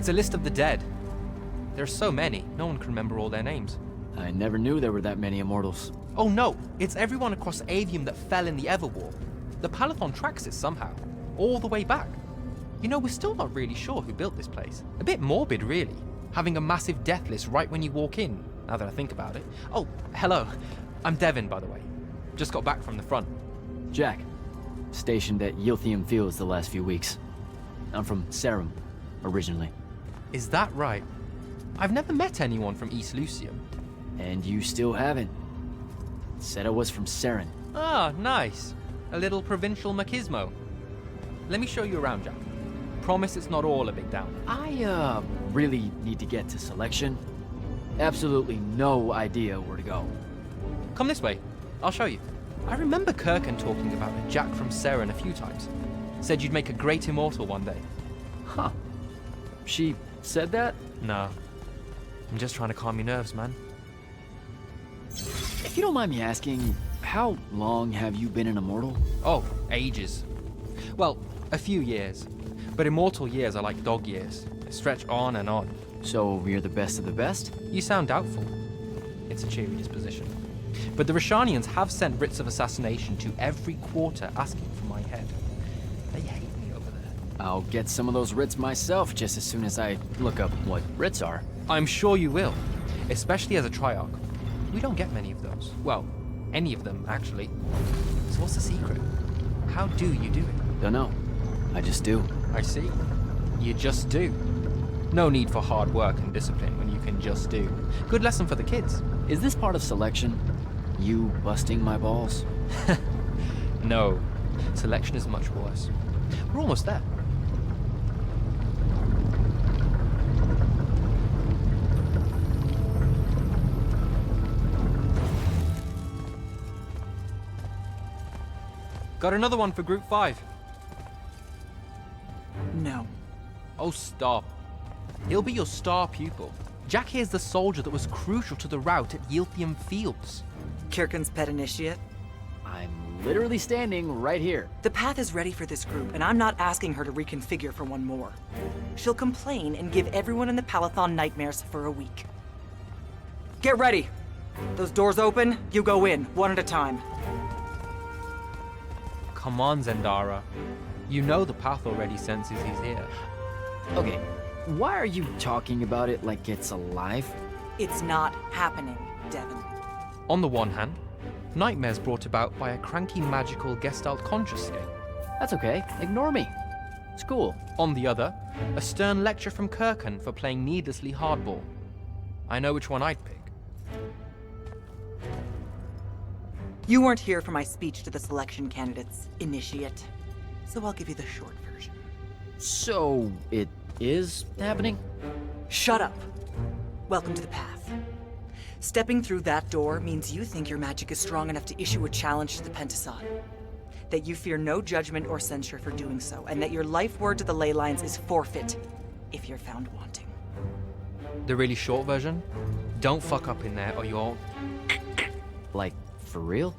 It's a list of the dead. There are so many, no one can remember all their names. I never knew there were that many Immortals. Oh no, it's everyone across Aveum that fell in the Everwar. The Palathon tracks it somehow, all the way back. You know, we're still not really sure who built this place. A bit morbid, really. Having a massive death list right when you walk in, now that I think about it. Oh, hello. I'm Devin, by the way. Just got back from the front. Jack, stationed at Yilthium Fields the last few weeks. I'm from Serum, originally. Is that right? I've never met anyone from East Lucium. And you still haven't. Said I was from Seren. Ah, nice. A little provincial machismo. Let me show you around, Jack. Promise it's not all a big down. I, really need to get to selection. Absolutely no idea where to go. Come this way. I'll show you. I remember Kirkan talking about a Jack from Seren a few times. Said you'd make a great immortal one day. Huh. She said that? No. I'm just trying to calm your nerves, man. If you don't mind me asking, how long have you been an immortal? Oh, ages. Well, a few years. But immortal years are like dog years. They stretch on and on. So you're the best of the best? You sound doubtful. It's a cheery disposition. But the Rishanians have sent writs of assassination to every quarter asking for my head. They hate me over there. I'll get some of those writs myself just as soon as I look up what writs are. I'm sure you will. Especially as a Triarch. We don't get many of those. Well, any of them, actually. So what's the secret? How do you do it? Don't know. I just do. I see. You just do. No need for hard work and discipline when you can just do. Good lesson for the kids. Is this part of selection? You busting my balls? No. Selection is much worse. We're almost there. Got another one for Group 5. No. Oh, stop. He'll be your star pupil. Jack here's the soldier that was crucial to the rout at Yilthium Fields. Kirkan's pet initiate? I'm literally standing right here. The path is ready for this group, and I'm not asking her to reconfigure for one more. She'll complain and give everyone in the Palathon nightmares for a week. Get ready! Those doors open, you go in, one at a time. Come on, Zendara. You know the path already senses he's here. Okay, why are you talking about it like it's alive? It's not happening, Devin. On the one hand, nightmares brought about by a cranky magical Gestalt conscious state. That's okay, ignore me. It's cool. On the other, a stern lecture from Kirkan for playing needlessly hardball. I know which one I'd pick. You weren't here for my speech to the selection candidates, initiate. So I'll give you the short version. So, it is happening? Shut up. Welcome to the path. Stepping through that door means you think your magic is strong enough to issue a challenge to the Pentasod. That you fear no judgment or censure for doing so, and that your life word to the ley lines is forfeit if you're found wanting. The really short version? Don't fuck up in there or you're... Like, for real?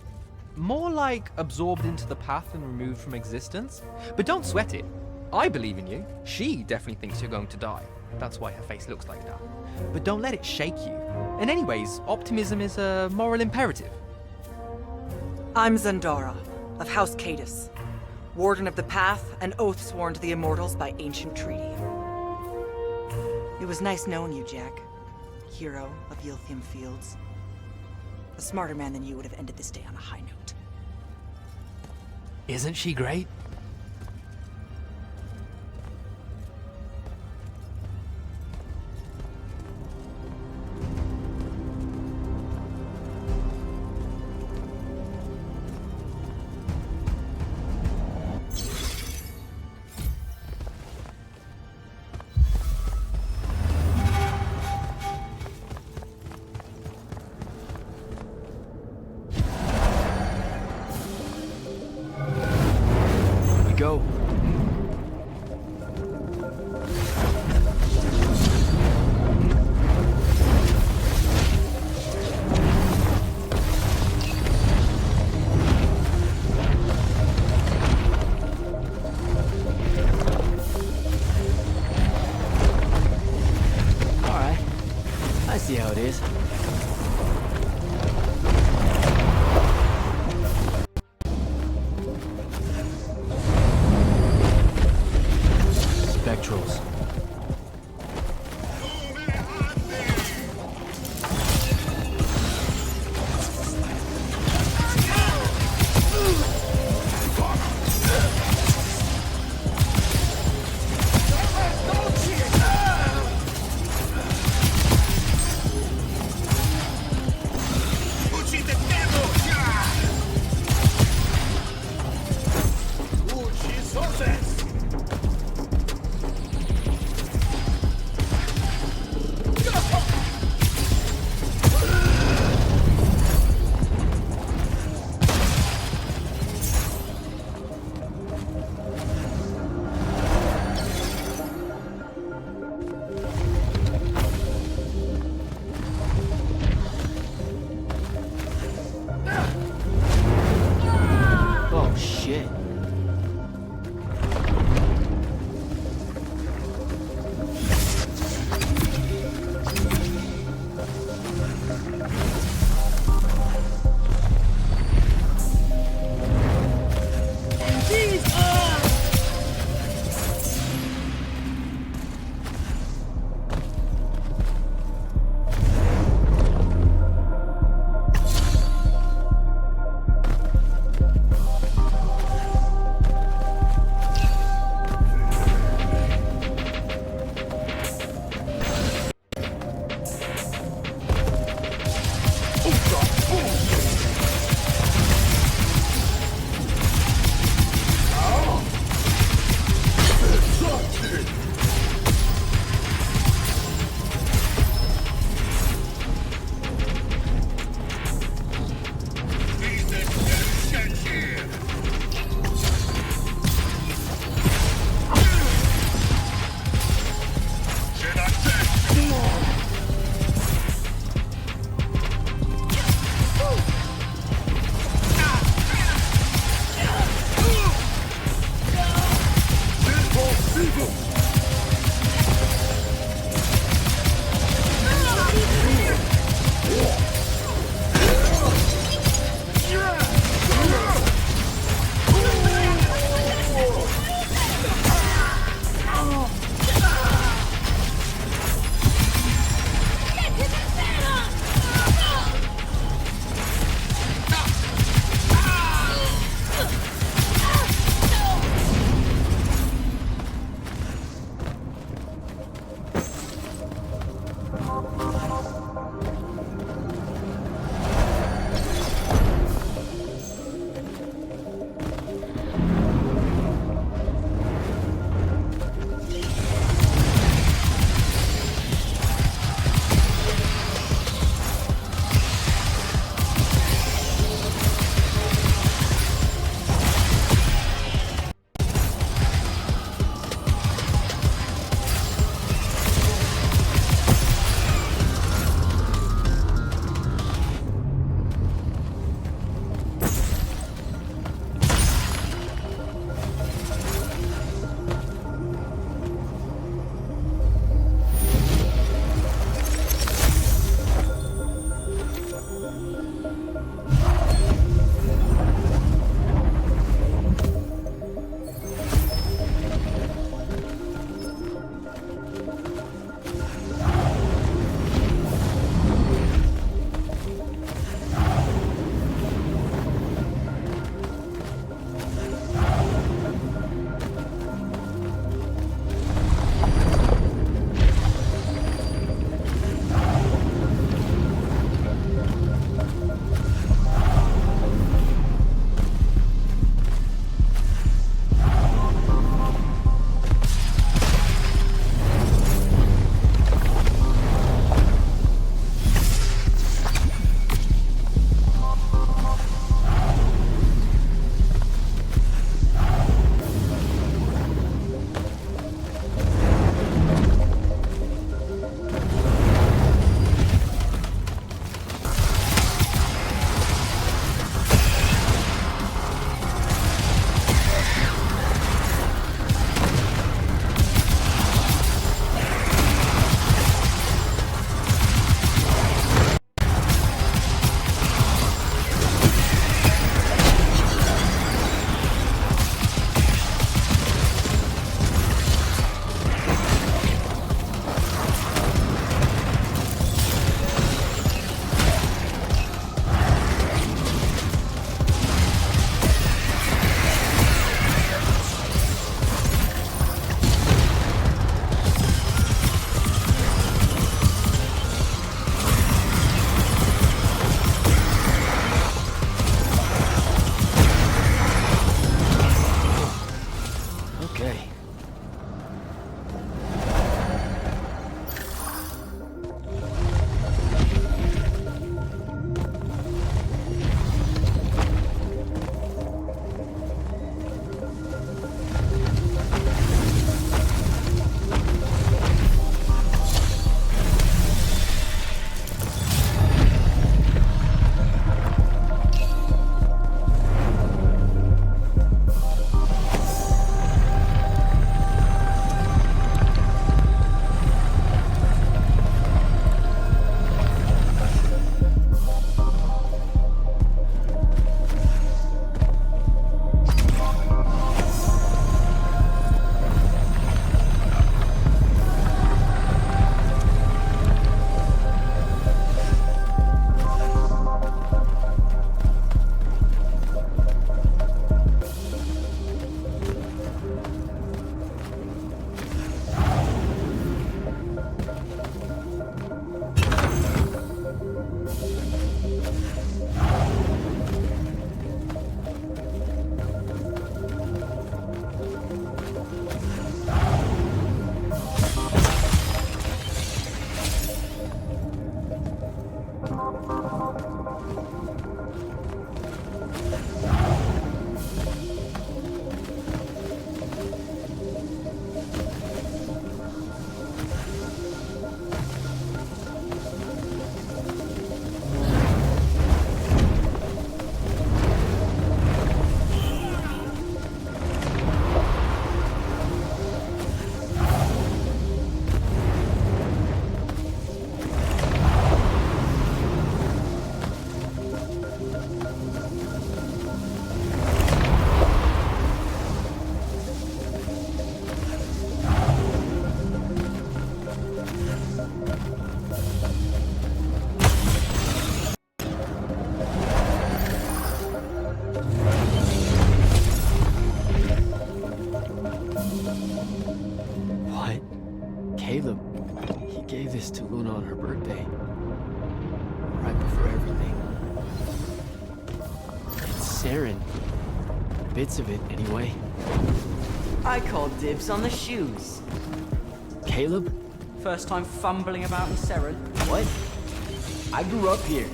More like absorbed into the path and removed from existence. But don't sweat it. I believe in you. She definitely thinks you're going to die. That's why her face looks like that. But don't let it shake you. And anyways, optimism is a moral imperative. I'm Zendara, of House Cadus, Warden of the Path, an oath sworn to the Immortals by ancient treaty. It was nice knowing you, Jack. Hero of Yilthium Fields. A smarter man than you would have ended this day on a high note. Isn't she great? See how it is? Spectrals. Oh shit. He gave this to Luna on her birthday. Right before everything. It's Saren. Bits of it, anyway. I called dibs on the shoes. Caleb? First time fumbling about in Seren. What? I grew up here.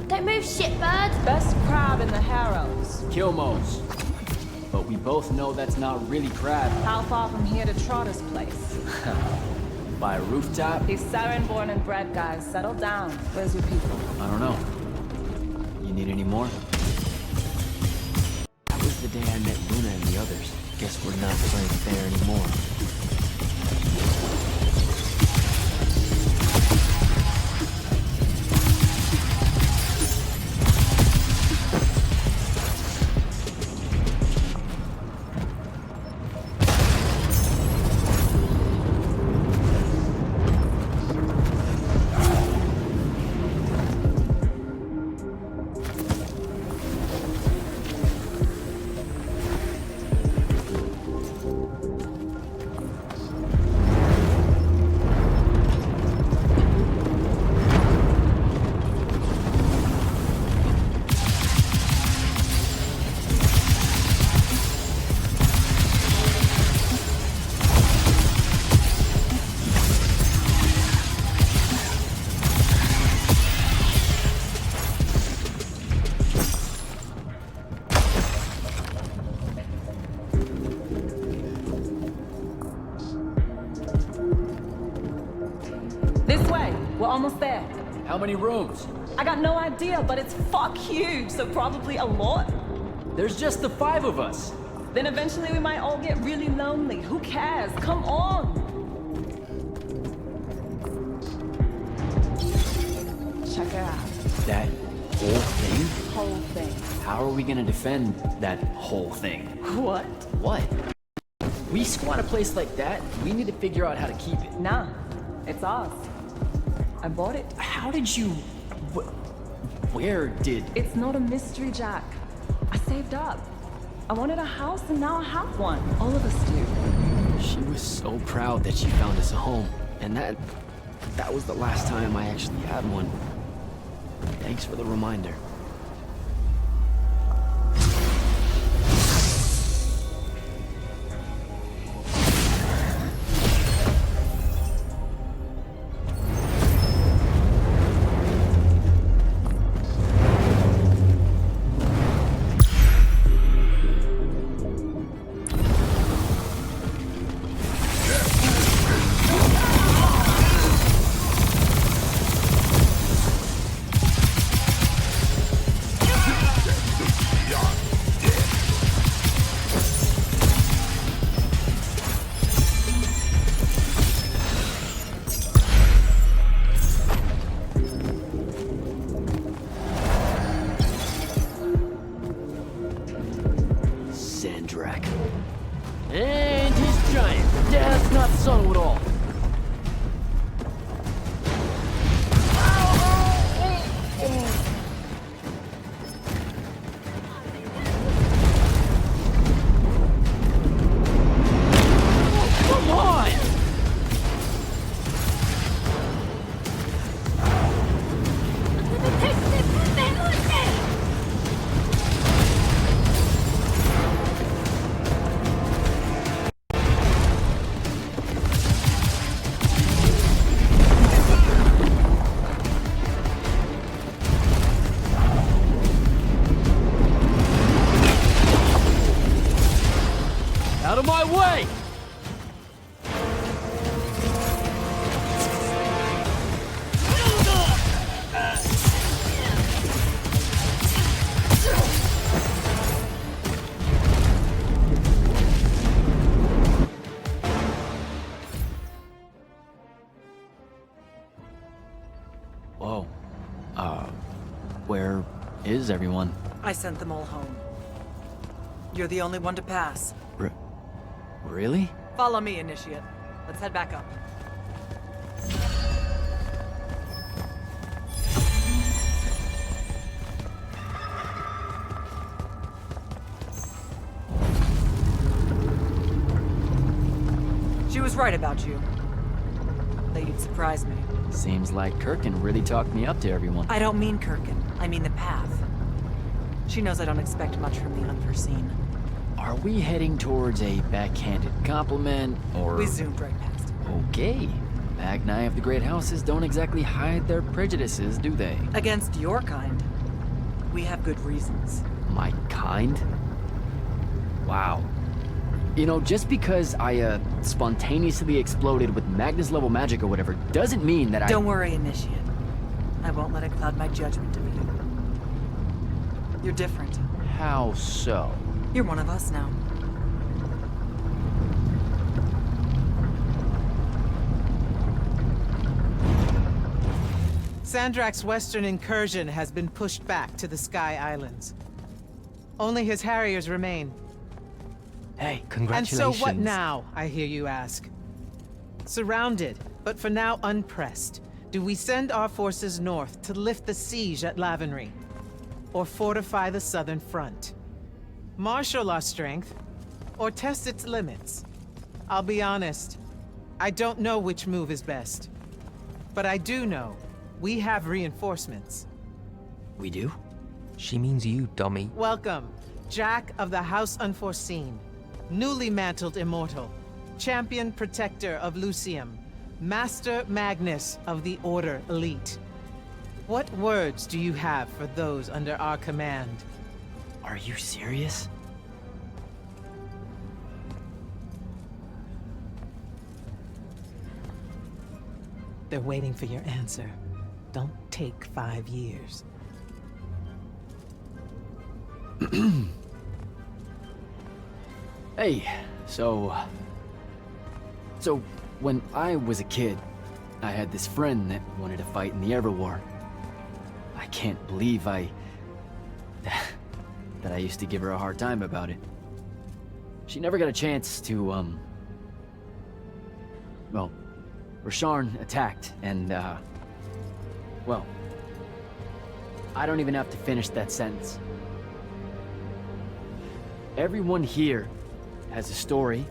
Don't move, shitbird! Best crab in the Harrows. Kilmos. But we both know that's not really crab. How far from here to Trotter's place? By a rooftop? He's Saren born and bred, guys. Settle down. Where's your people? I don't know. You need any more? That was the day I met Luna and the others. Guess we're not playing fair anymore. We're almost there. How many rooms? I got no idea, but it's fuck huge, so probably a lot. There's just the 5 of us. Then eventually we might all get really lonely. Who cares? Come on! Check it out. That whole thing? Whole thing. How are we gonna defend that whole thing? What? What? We squat a place like that, we need to figure out how to keep it. Nah, it's ours. I bought it. How did you... Where did... It's not a mystery, Jack. I saved up. I wanted a house and now I have one. All of us do. She was so proud that she found us a home. And that was the last time I actually had one. Thanks for the reminder. And he's giant. That's not subtle at all. Come on! Out of my way! Whoa. Where is everyone? I sent them all home. You're the only one to pass. Really? Follow me, Initiate. Let's head back up. She was right about you. that you'd surprise me. Seems like Kirkin really talked me up to everyone. I don't mean Kirkin. I mean the path. She knows I don't expect much from the unforeseen. Are we heading towards a backhanded compliment, or... We zoomed right past it. Okay. Magni of the Great Houses don't exactly hide their prejudices, do they? Against your kind. We have good reasons. My kind? Wow. You know, just because I, spontaneously exploded with Magnus-level magic or whatever, doesn't mean that Don't worry, Initiate. I won't let it cloud my judgment of you. You're different. How so? You're one of us now. Sandrak's western incursion has been pushed back to the Sky Islands. Only his Harriers remain. Hey, And Congratulations. so what now, I hear you ask? Surrounded, but for now unpressed, do we send our forces north to lift the siege at Lavenry? Or fortify the southern front? Marshal our strength, or test its limits? I'll be honest, I don't know which move is best. But I do know we have reinforcements. We do? She means you, dummy. Welcome, Jack of the House Unforeseen, newly mantled Immortal, champion protector of Lucium, Master Magnus of the Order Elite. What words do you have for those under our command? Are you serious? They're waiting for your answer. Don't take 5 years. Hey, so when I was a kid, I had this friend that wanted to fight in the Everwar. I can't believe that I used to give her a hard time about it. She never got a chance to, well, Rasharn attacked, and, well, I don't even have to finish that sentence. Everyone here has a story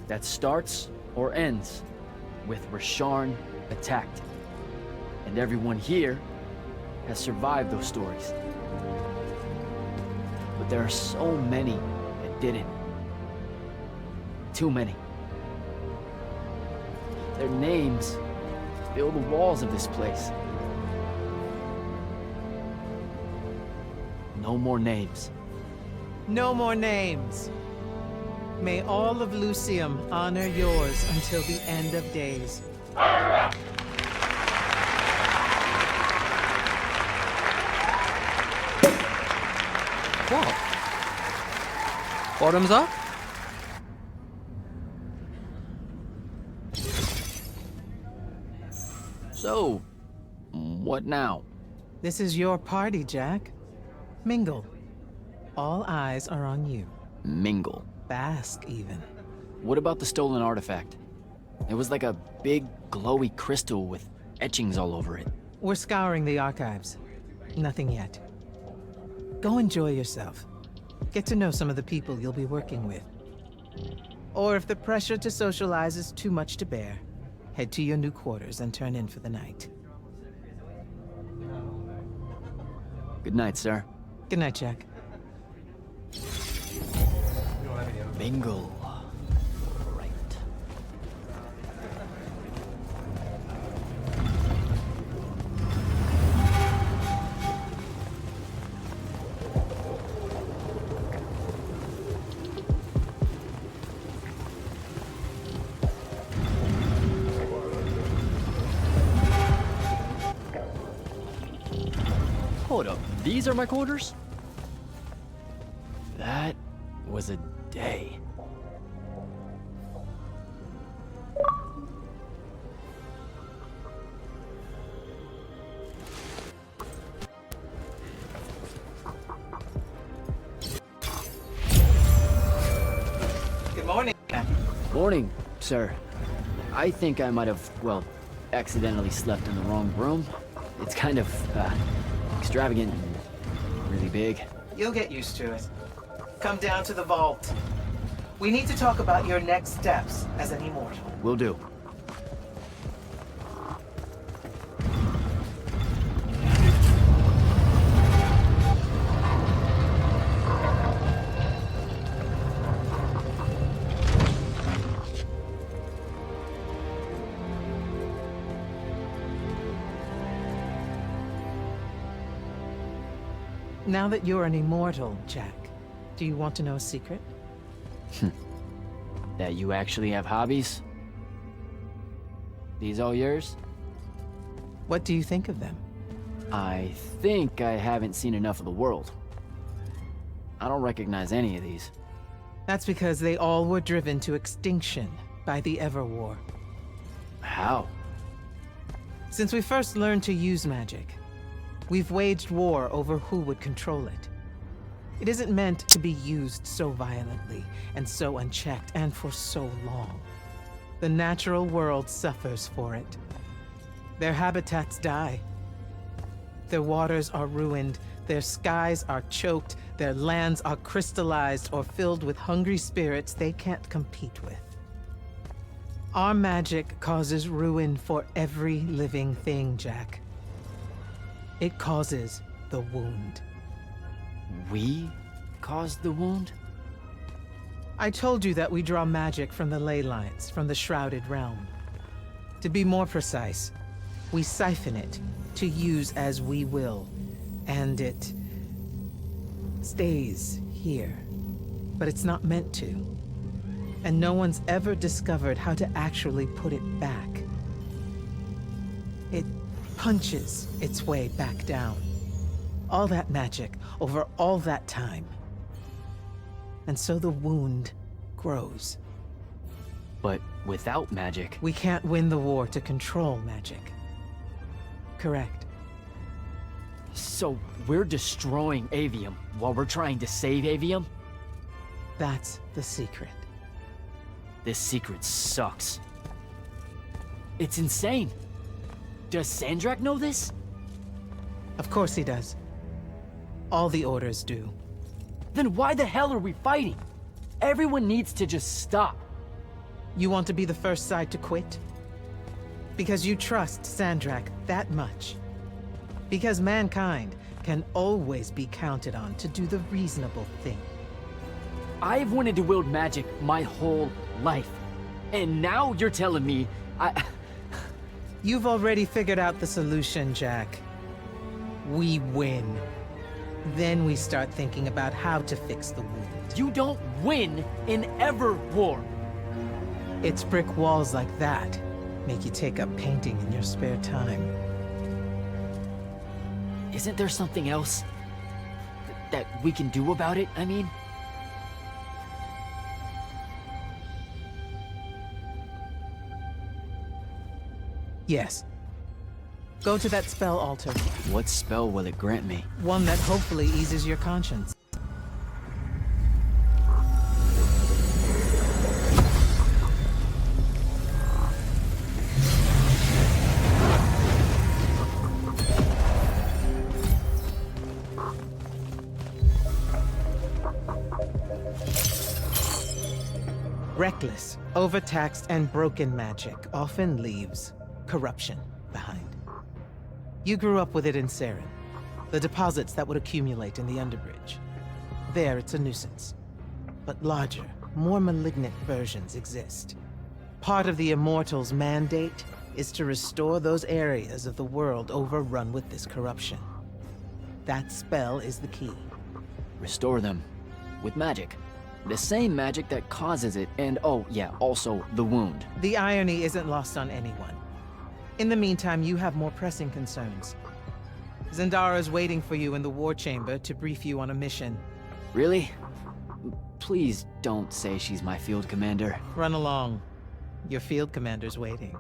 that starts or ends with Rasharn attacked. And everyone here has survived those stories. But there are so many that didn't. Too many. Their names fill the walls of this place. No more names. No more names. May all of Lucium honor yours until the end of days. What? Bottoms up? So, what now? This is your party, Jack. Mingle. All eyes are on you. Mingle. Bask, even. What about the stolen artifact? It was like a big, glowy crystal with etchings all over it. We're scouring the archives. Nothing yet. Go enjoy yourself. Get to know some of the people you'll be working with. Or if the pressure to socialize is too much to bear, head to your new quarters and turn in for the night. Good night, sir. Good night, Jack. Mingle. Right. Hold up. These are my quarters? That was a day. Good morning. Morning, sir. I think I might have, well, accidentally slept in the wrong room. It's kind of, extravagant and really big. You'll get used to it. Come down to the vault. We need to talk about your next steps as an immortal. Will do. Now that you're an immortal, Jack, do you want to know a secret? That you actually have hobbies? These all yours? What do you think of them? I think I haven't seen enough of the world. I don't recognize any of these. That's because they all were driven to extinction by the Everwar. How? Since we first learned to use magic, we've waged war over who would control it. It isn't meant to be used so violently and so unchecked and for so long. The natural world suffers for it. Their habitats die. Their waters are ruined, their skies are choked, their lands are crystallized or filled with hungry spirits they can't compete with. Our magic causes ruin for every living thing, Jack. It causes the wound. We caused the wound? I told you that we draw magic from the ley lines, from the Shrouded Realm. To be more precise, we siphon it to use as we will, and it stays here. But it's not meant to. And no one's ever discovered how to actually put it back. It punches its way back down. All that magic over all that time. And so the wound grows. But without magic... We can't win the war to control magic. Correct. So we're destroying Aveum while we're trying to save Aveum? That's the secret. This secret sucks. It's insane. Does Sandrak know this? Of course he does. All the orders do. Then why the hell are we fighting? Everyone needs to just stop. You want to be the first side to quit? Because you trust Sandrak that much. Because mankind can always be counted on to do the reasonable thing. I've wanted to wield magic my whole life. And now you're telling me You've already figured out the solution, Jack. We win. Then we start thinking about how to fix the wound. You don't win in ever war. It's brick walls like that make you take up painting in your spare time. Isn't there something else that we can do about it, I mean? Yes. Go to that spell altar. What spell will it grant me? One that hopefully eases your conscience. Reckless, overtaxed, and broken magic often leaves corruption behind. You grew up with it in Saren, the deposits that would accumulate in the Underbridge. There, it's a nuisance. But larger, more malignant versions exist. Part of the Immortals' mandate is to restore those areas of the world overrun with this corruption. That spell is the key. Restore them. With magic. The same magic that causes it, and oh yeah, also the wound. The irony isn't lost on anyone. In the meantime, you have more pressing concerns. Zendara's waiting for you in the war chamber to brief you on a mission. Really? Please don't say she's my field commander. Run along. Your field commander's waiting.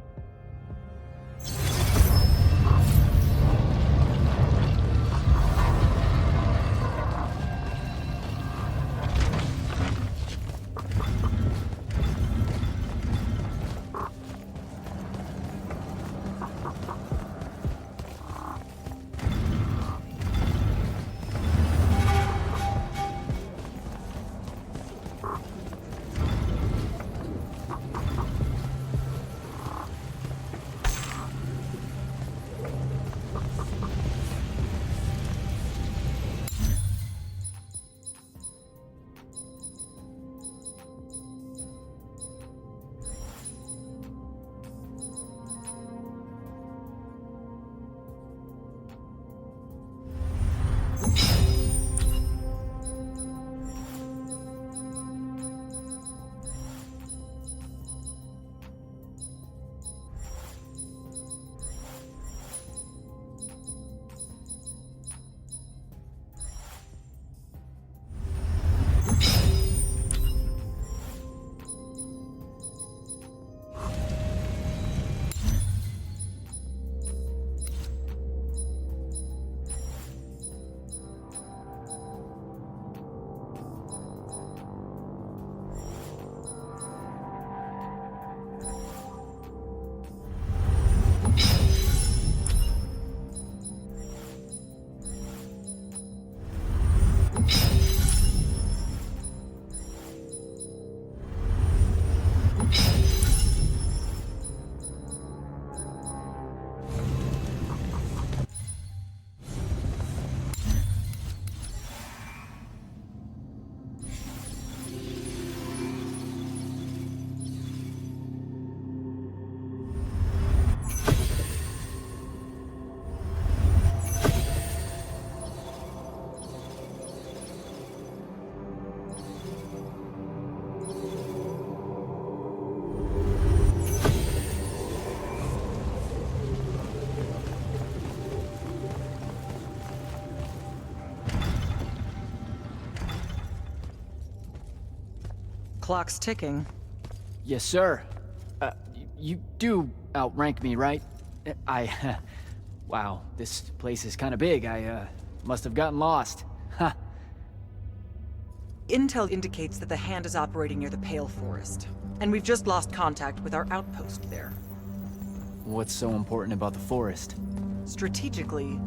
Clock's ticking. Yes, sir. You do outrank me, right? Wow, this place is kind of big. I must have gotten lost. Ha! Intel indicates that the Hand is operating near the Pale Forest, and we've just lost contact with our outpost there. What's so important about the forest? Strategically,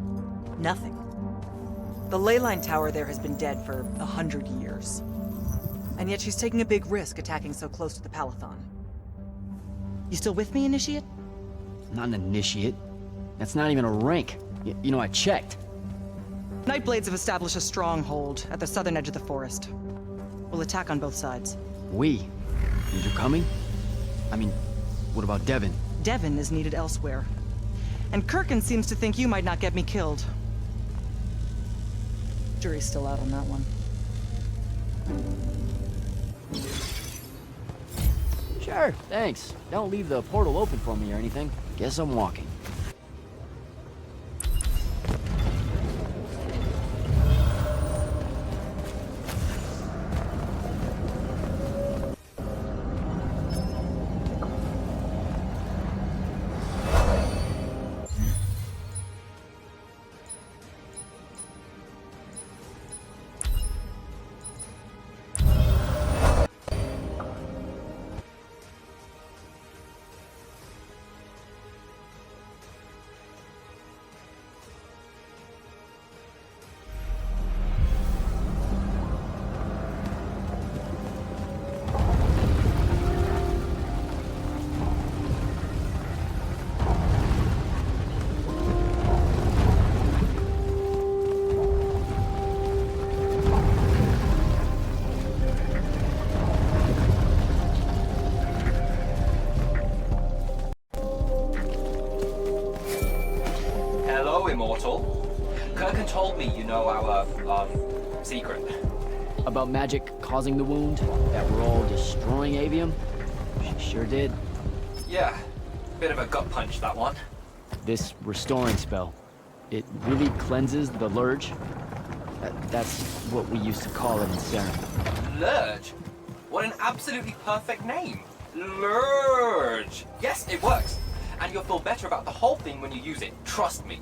nothing. The ley line tower there has been dead for 100 years. And yet she's taking a big risk attacking so close to the Palathon. You still with me, Initiate? Not an initiate. That's not even a rank. You know, I checked. Nightblades have established a stronghold at the southern edge of the forest. We'll attack on both sides. We? And you're coming? I mean, what about Devin? Devin is needed elsewhere. And Kirkin seems to think you might not get me killed. Jury's still out on that one. Sure, thanks. Don't leave the portal open for me or anything. Guess I'm walking. Immortal. Kirkin told me you know our secret. About magic causing the wound? That we're all destroying Aveum? She sure did. Yeah, bit of a gut punch, that one. This restoring spell, it really cleanses the Lurge? That's what we used to call it in Serum. Lurge? What an absolutely perfect name. Lurge. Yes, it works. And you'll feel better about the whole thing when you use it. Trust me.